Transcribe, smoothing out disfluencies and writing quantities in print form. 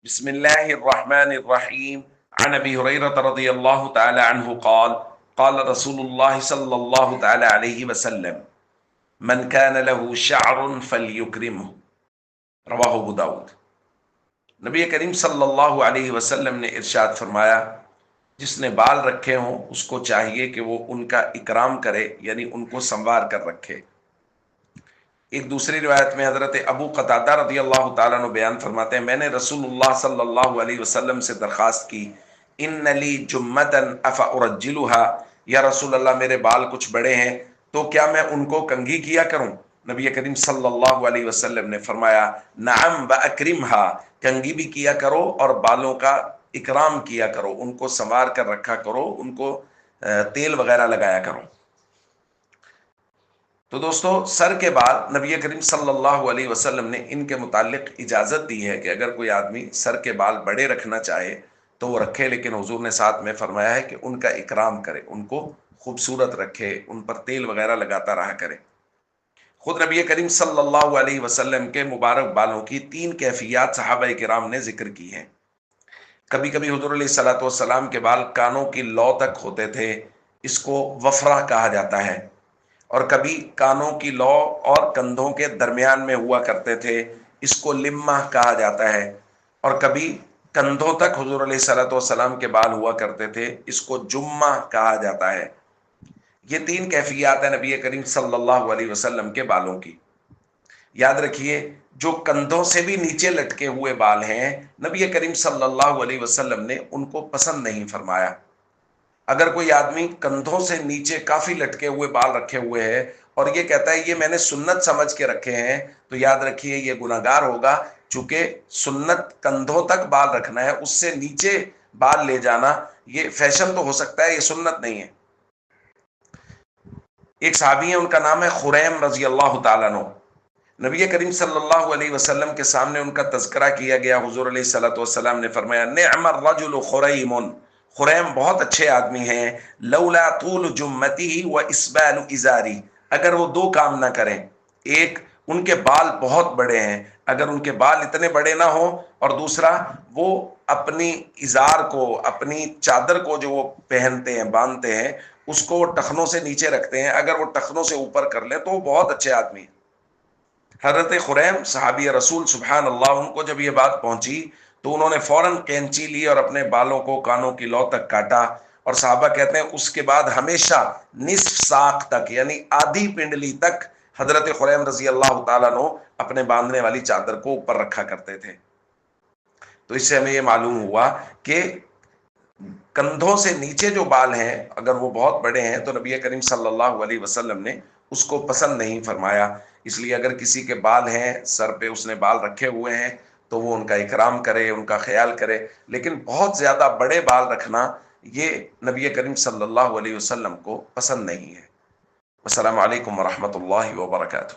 بسم الله الرحمن الرحيم. عن أبي هريرة رضي الله تعالى عنه قال قال رسول الله صلى الله تعالى عليه وسلم من كان له شعر فليكرمه. رواہ ابو داود. نبی کریم صلی اللہ علیہ وسلم نے ارشاد فرمایا، جس نے بال رکھے ہوں اس کو چاہیے کہ وہ ان کا اکرام کرے، یعنی ان کو سنوار کر رکھے۔ ایک دوسری روایت میں حضرت ابو قتادہ رضی اللہ تعالیٰ عنہ بیان فرماتے ہیں، میں نے رسول اللہ صلی اللہ علیہ وسلم سے درخواست کی، ان لی جمتن افارجلھا، یا رسول اللہ میرے بال کچھ بڑے ہیں تو کیا میں ان کو کنگھی کیا کروں؟ نبی کریم صلی اللہ علیہ وسلم نے فرمایا، نعم واکرمھا، کنگھی بھی کیا کرو اور بالوں کا اکرام کیا کرو، ان کو سنوار کر رکھا کرو، ان کو تیل وغیرہ لگایا کرو۔ تو دوستو، سر کے بال نبی کریم صلی اللہ علیہ وسلم نے ان کے متعلق اجازت دی ہے کہ اگر کوئی آدمی سر کے بال بڑے رکھنا چاہے تو وہ رکھے، لیکن حضور نے ساتھ میں فرمایا ہے کہ ان کا اکرام کرے، ان کو خوبصورت رکھے، ان پر تیل وغیرہ لگاتا رہا کرے۔ خود نبی کریم صلی اللہ علیہ وسلم کے مبارک بالوں کی 3 کیفیات صحابہ کرام نے ذکر کی ہیں۔ کبھی کبھی حضور علیہ الصلوۃ والسلام کے بال کانوں کی لو تک ہوتے تھے، اس کو وفرہ کہا جاتا ہے، اور کبھی کانوں کی لو اور کندھوں کے درمیان میں ہوا کرتے تھے، اس کو لمہ کہا جاتا ہے، اور کبھی کندھوں تک حضور علیہ الصلوۃ والسلام کے بال ہوا کرتے تھے، اس کو جمہ کہا جاتا ہے۔ یہ 3 کیفیات ہیں نبی کریم صلی اللہ علیہ وسلم کے بالوں کی۔ یاد رکھیے، جو کندھوں سے بھی نیچے لٹکے ہوئے بال ہیں، نبی کریم صلی اللہ علیہ وسلم نے ان کو پسند نہیں فرمایا۔ اگر کوئی آدمی کندھوں سے نیچے کافی لٹکے ہوئے بال رکھے ہوئے ہے اور یہ کہتا ہے یہ میں نے سنت سمجھ کے رکھے ہیں، تو یاد رکھیے یہ گناہگار ہوگا، چونکہ سنت کندھوں تک بال رکھنا ہے، اس سے نیچے بال لے جانا یہ فیشن تو ہو سکتا ہے، یہ سنت نہیں ہے۔ ایک صحابی ہیں، ان کا نام ہے خریم رضی اللہ تعالیٰ عنہ۔ نبی کریم صلی اللہ علیہ وسلم کے سامنے ان کا تذکرہ کیا گیا، حضور علیہ الصلوۃ والسلام نے فرمایا، نعم الرجل خریم، خریم بہت اچھے آدمی ہیں، لولا طول جمتی و اسبال ازاری، اگر وہ 2 کام نہ کریں، ایک ان کے بال بہت بڑے ہیں، اگر ان کے بال اتنے بڑے نہ ہوں، اور دوسرا وہ اپنی ازار کو، اپنی چادر کو جو وہ پہنتے ہیں، باندھتے ہیں، اس کو وہ ٹخنوں سے نیچے رکھتے ہیں، اگر وہ ٹخنوں سے اوپر کر لیں تو وہ بہت اچھے آدمی ہیں۔ حضرت خریم صحابی رسول، سبحان اللہ، ان کو جب یہ بات پہنچی تو انہوں نے فوراً کینچی لی اور اپنے بالوں کو کانوں کی لو تک کاٹا، اور صحابہ کہتے ہیں اس کے بعد ہمیشہ نصف ساق تک، یعنی آدھی پنڈلی تک حضرت خریم رضی اللہ تعالیٰ عنہ اپنے باندھنے والی چادر کو اوپر رکھا کرتے تھے۔ تو اس سے ہمیں یہ معلوم ہوا کہ کندھوں سے نیچے جو بال ہیں اگر وہ بہت بڑے ہیں تو نبی کریم صلی اللہ علیہ وسلم نے اس کو پسند نہیں فرمایا۔ اس لیے اگر کسی کے بال ہیں، سر پہ اس نے بال رکھے ہوئے ہیں، تو وہ ان کا اکرام کرے، ان کا خیال کرے، لیکن بہت زیادہ بڑے بال رکھنا یہ نبی کریم صلی اللہ علیہ وسلم کو پسند نہیں ہے۔ السلام علیکم ورحمۃ اللہ وبرکاتہ۔